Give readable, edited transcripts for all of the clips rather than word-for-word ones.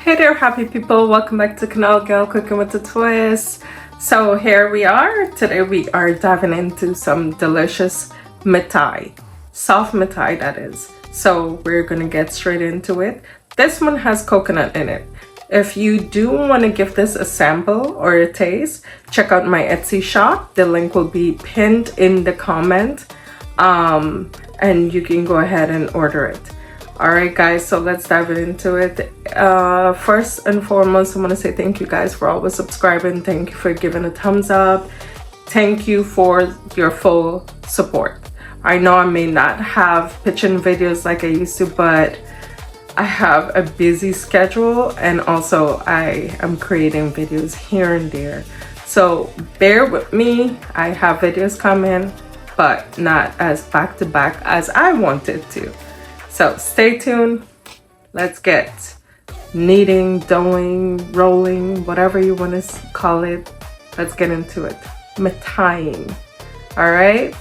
Hey there, happy people, welcome back to Canal Girl Cooking with a Twist. So here we are. Today we are diving into some delicious mithai, soft mithai that is. So we're gonna get straight into it. This one has coconut in it. If you do want to give this a sample or a taste, check out my Etsy shop. The link will be pinned in the comment, and you can go ahead and order it. Alright guys, so let's dive into it. First and foremost, I want to say thank you guys for always subscribing. Thank you for giving a thumbs up. Thank you for your full support. I know I may not have pitching videos like I used to, but I have a busy schedule, and also I am creating videos here and there. So bear with me. I have videos coming, but not as back to back as I wanted to. So stay tuned. Let's get kneading, doughing, rolling, whatever you want to call it. Let's get into it. Mithaiing. All right.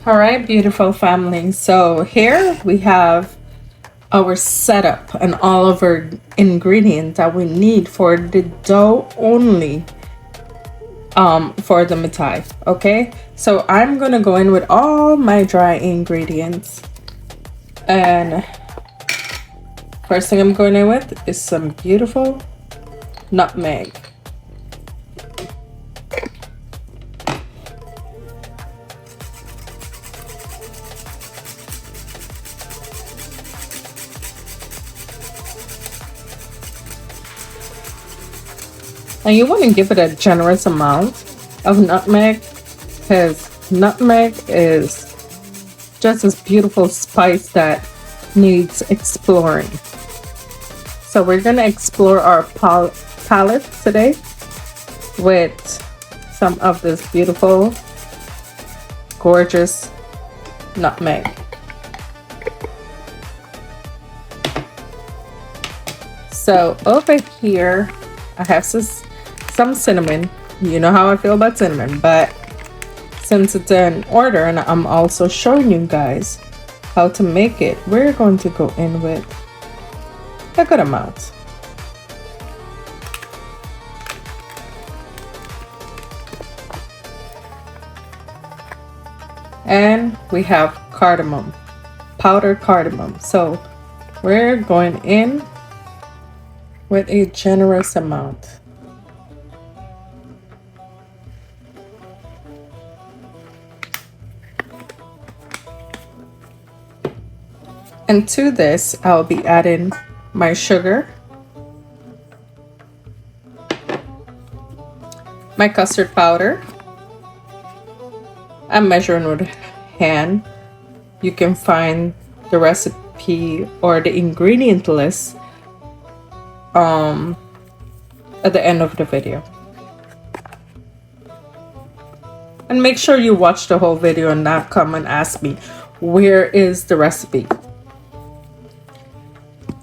All right, beautiful family. So here we have our setup and all of our ingredients that we need for the dough only for the mithai. Okay, so I'm gonna go in with all my dry ingredients, and first thing I'm going in with is some beautiful nutmeg. And you want to give it a generous amount of nutmeg, because nutmeg is just this beautiful spice that needs exploring. So we're going to explore our palette today with some of this beautiful, gorgeous nutmeg. So over here I have some cinnamon. You know how I feel about cinnamon, but since it's in order and I'm also showing you guys how to make it, we're going to go in with a good amount. And we have cardamom, powdered cardamom. So we're going in with a generous amount. And to this, I'll be adding my sugar, my custard powder. I'm measuring with hand. You can find the recipe or the ingredient list at the end of the video. And make sure you watch the whole video and not come and ask me, where is the recipe?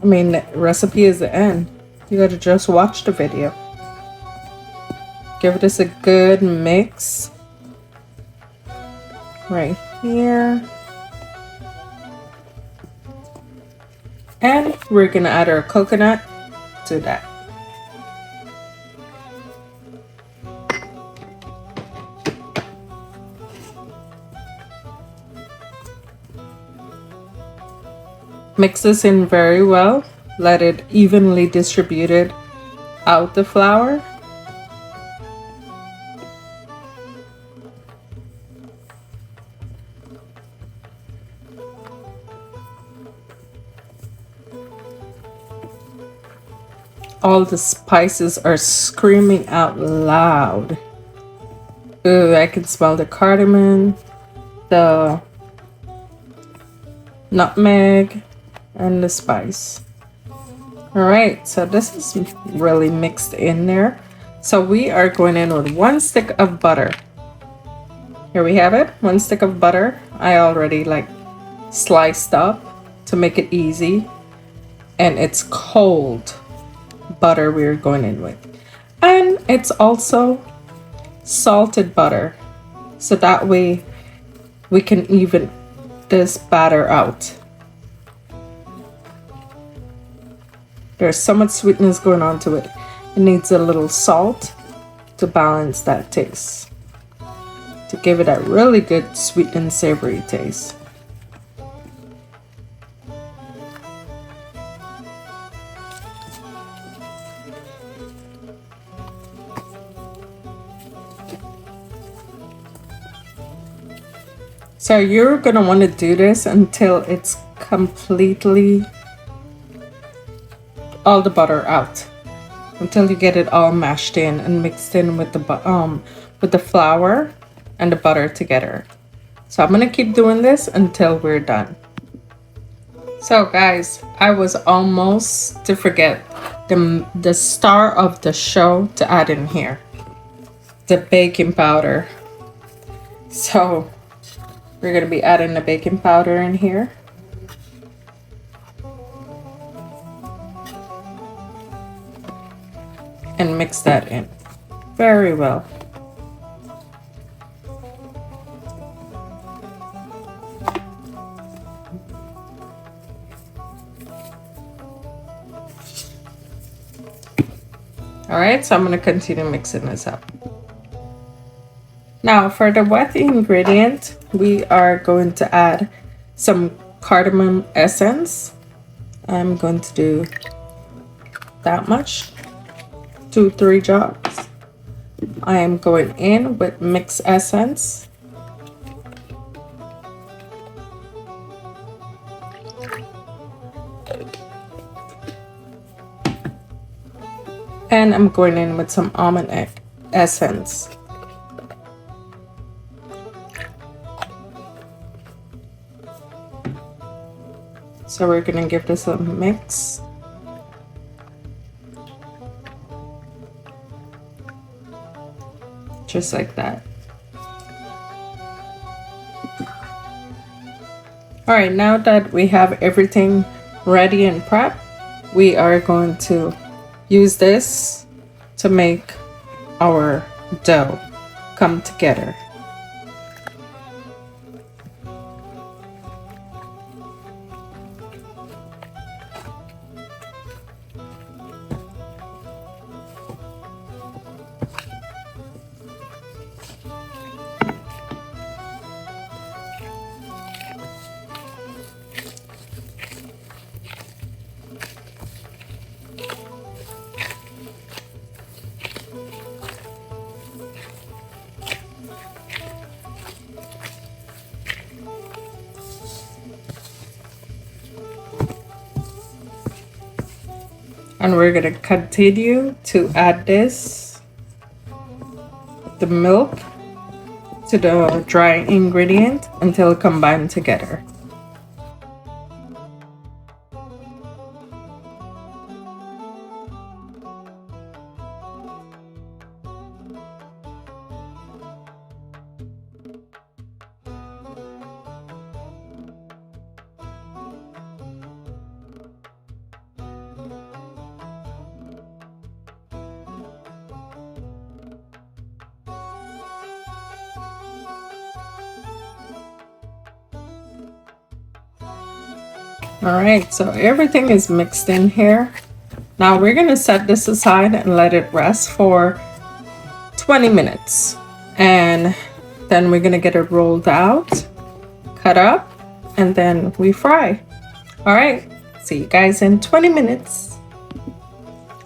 I mean, the recipe is the end. You gotta just watch the video. Give this a good mix right here. And we're gonna add our coconut to that. Mix this in very well. Let it evenly distributed out the flour. all the spices are screaming out loud. Ooh, I can smell the cardamom, the nutmeg, and the spice. All right, so this is really mixed in there. So we are going in with 1 stick of butter. Here we have it, 1 stick of butter. I already like sliced up to make it easy. And it's cold butter we're going in with. And it's also salted butter. So that way we can even this batter out. There's so much sweetness going on to it. It needs a little salt to balance that taste, to give it a really good sweet and savory taste. So you're gonna want to do this until it's completely all the butter out, until you get it all mashed in and mixed in with the flour and the butter together. So I'm gonna keep doing this until we're done. So guys, I was almost to forget the star of the show to add in here, the baking powder. So we're going to be adding the baking powder in here. And mix that in very well. All right, so I'm going to continue mixing this up. Now for the wet ingredient, we are going to add some cardamom essence. I'm going to do that much, 2-3 drops. I am going in with mixed essence. And I'm going in with some almond essence. So we're gonna give this a mix. Just like that. All right, now that we have everything ready and prepped, we are going to use this to make our dough come together. And we're gonna continue to add this, the milk, to the dry ingredient until combined together. All right, so everything is mixed in here. Now we're gonna set this aside and let it rest for 20 minutes. And then we're gonna get it rolled out, cut up, and then we fry. All right, see you guys in 20 minutes.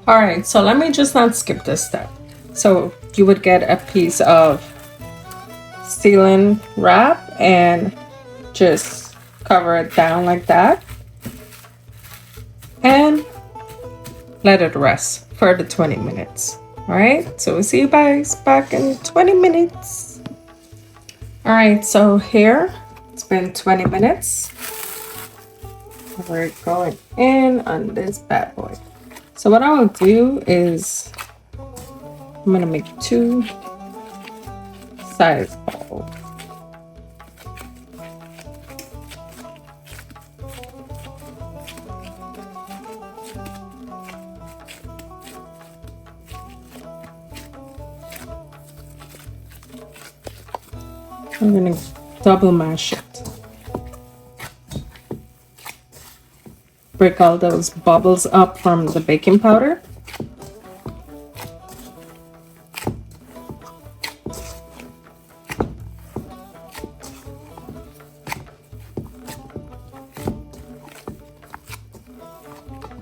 All right, so let me just not skip this step. So you would get a piece of sealing wrap and just cover it down like that. And let it rest for the 20 minutes. All right, so we'll see you guys back in 20 minutes. All right, so here it's been 20 minutes. We're going in on this bad boy. So what I'll do is I'm gonna make 2 size balls. I'm gonna double mash it. Break all those bubbles up from the baking powder.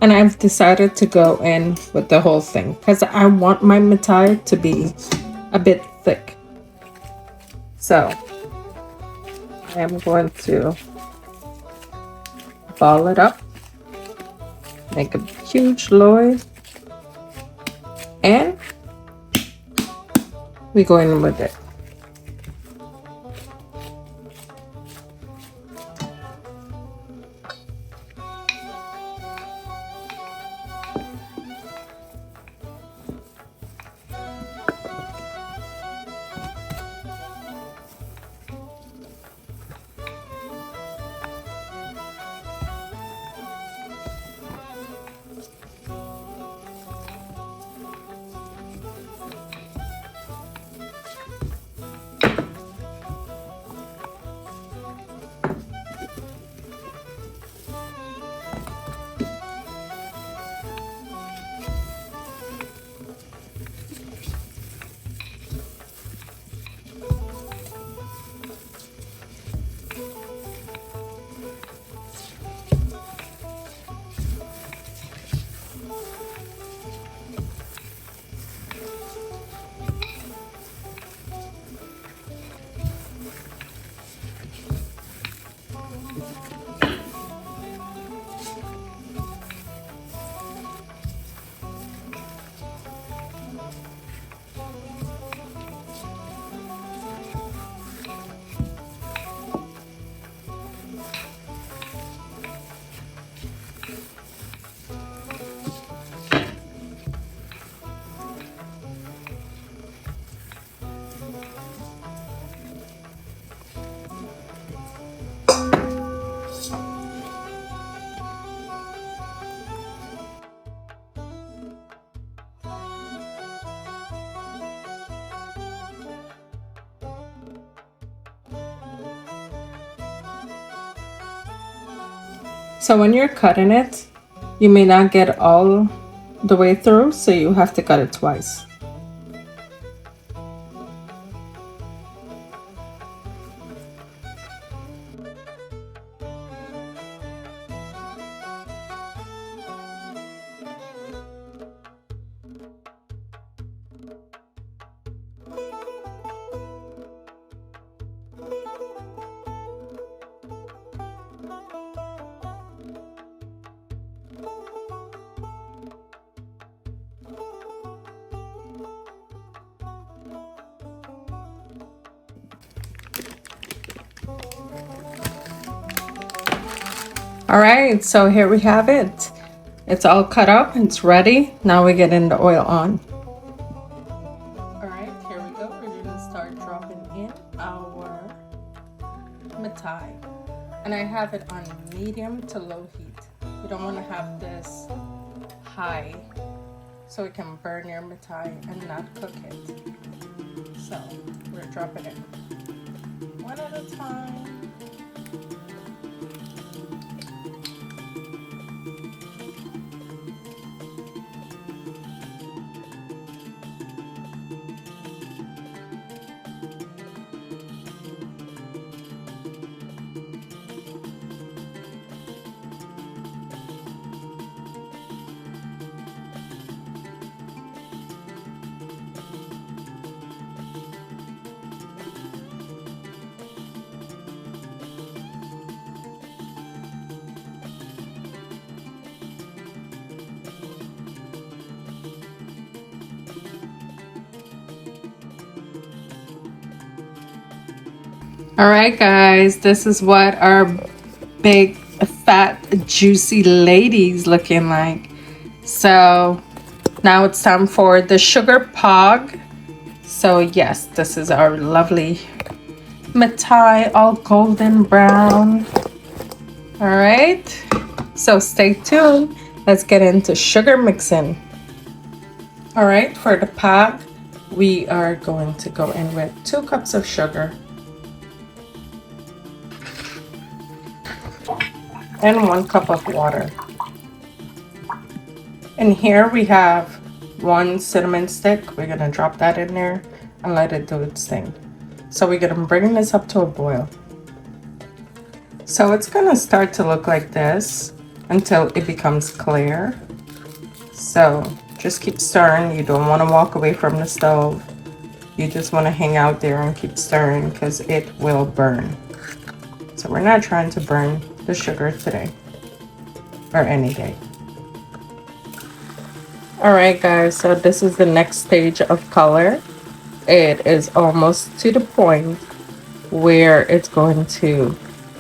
And I've decided to go in with the whole thing because I want my matai to be a bit thick. So I am going to ball it up, make a huge loaf, and we go in with it. So when you're cutting it, you may not get all the way through, so you have to cut it twice. All right, so here we have it. It's all cut up, it's ready. Now we get in the oil on. All right, here we go. We're gonna start dropping in our matai. And I have it on medium to low heat. You don't wanna have this high so it can burn your matai and not cook it. So we're dropping it one at a time. All right, guys, this is what our big, fat, juicy ladies looking like. So now it's time for the sugar pog. So yes, this is our lovely matai, all golden brown. All right, so stay tuned. Let's get into sugar mixing. All right, for the pog, we are going to go in with 2 cups of sugar and 1 cup of water. And here we have 1 cinnamon stick. We're gonna drop that in there and let it do its thing. So we're gonna bring this up to a boil. So it's gonna start to look like this until it becomes clear. So just keep stirring. You don't wanna walk away from the stove. You just wanna hang out there and keep stirring because it will burn. So we're not trying to burn the sugar today or any day. All right, guys, so this is the next stage of color. It is almost to the point where it's going to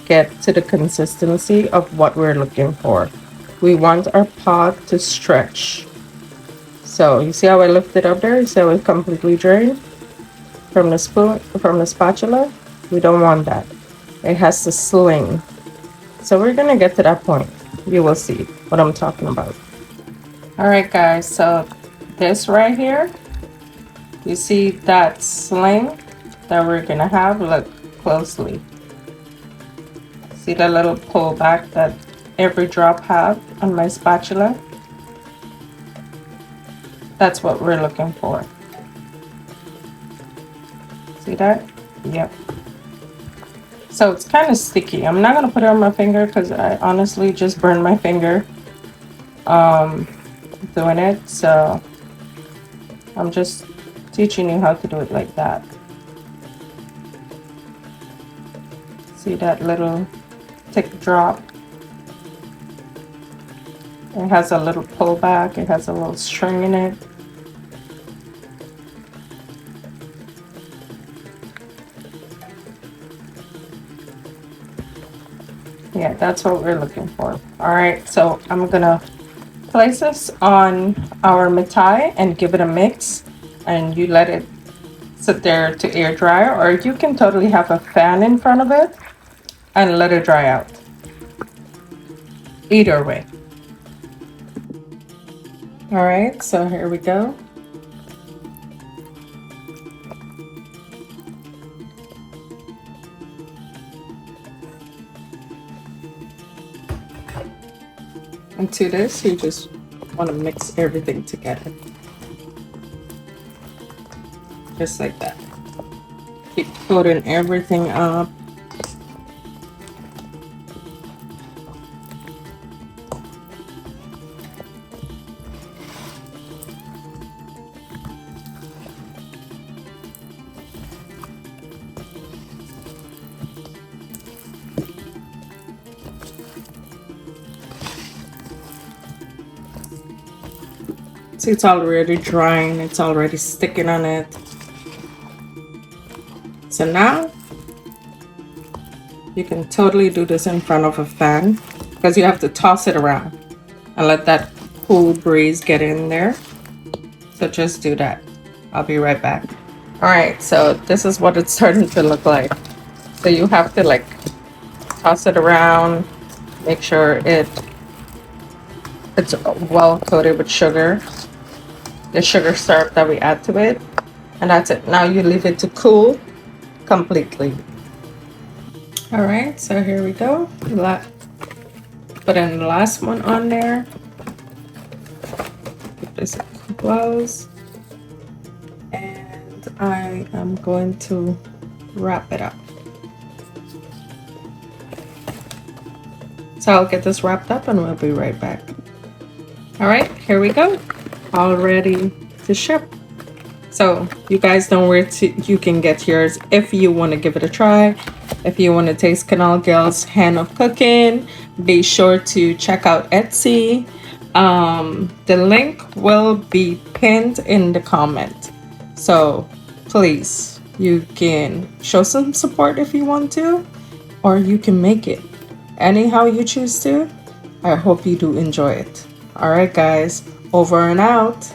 get to the consistency of what we're looking for. We want our pot to stretch. So you see how I lift it up there? You see how it completely drained from the spoon, from the spatula? We don't want that. It has to sling. So we're gonna get to that point. You will see what I'm talking about. All right, guys, so this right here, you see that sling that we're gonna have? Look closely. See the little pullback that every drop have on my spatula? That's what we're looking for. See that? Yep. So it's kind of sticky. I'm not gonna put it on my finger because I honestly just burned my finger doing it. So I'm just teaching you how to do it like that. See that little thick drop? It has a little pullback. It has a little string in it. Yeah, that's what we're looking for. All right, so I'm gonna place this on our matai and give it a mix, and you let it sit there to air dry, or you can totally have a fan in front of it and let it dry out. Either way. All right, so here we go. And to this, you just want to mix everything together. Just like that. Keep coating everything up. See, it's already drying, it's already sticking on it. So now you can totally do this in front of a fan because you have to toss it around and let that cool breeze get in there. So just do that. I'll be right back. All right, so this is what it's starting to look like. So you have to like toss it around, make sure it's well coated with sugar, the sugar syrup that we add to it, and that's it. Now you leave it to cool completely. All right, so here we go. Put in the last one on there. Keep this close, and I am going to wrap it up. So I'll get this wrapped up and we'll be right back. All right, here we go. All ready to ship. So you guys know where you can get yours if you want to give it a try. If you want to taste Canal Girl's hand of cooking, be sure to check out Etsy. The link will be pinned in the comment. So please You can show some support if you want to, or you can make it. Anyhow you choose to, I hope you do enjoy it. All right, guys, over and out.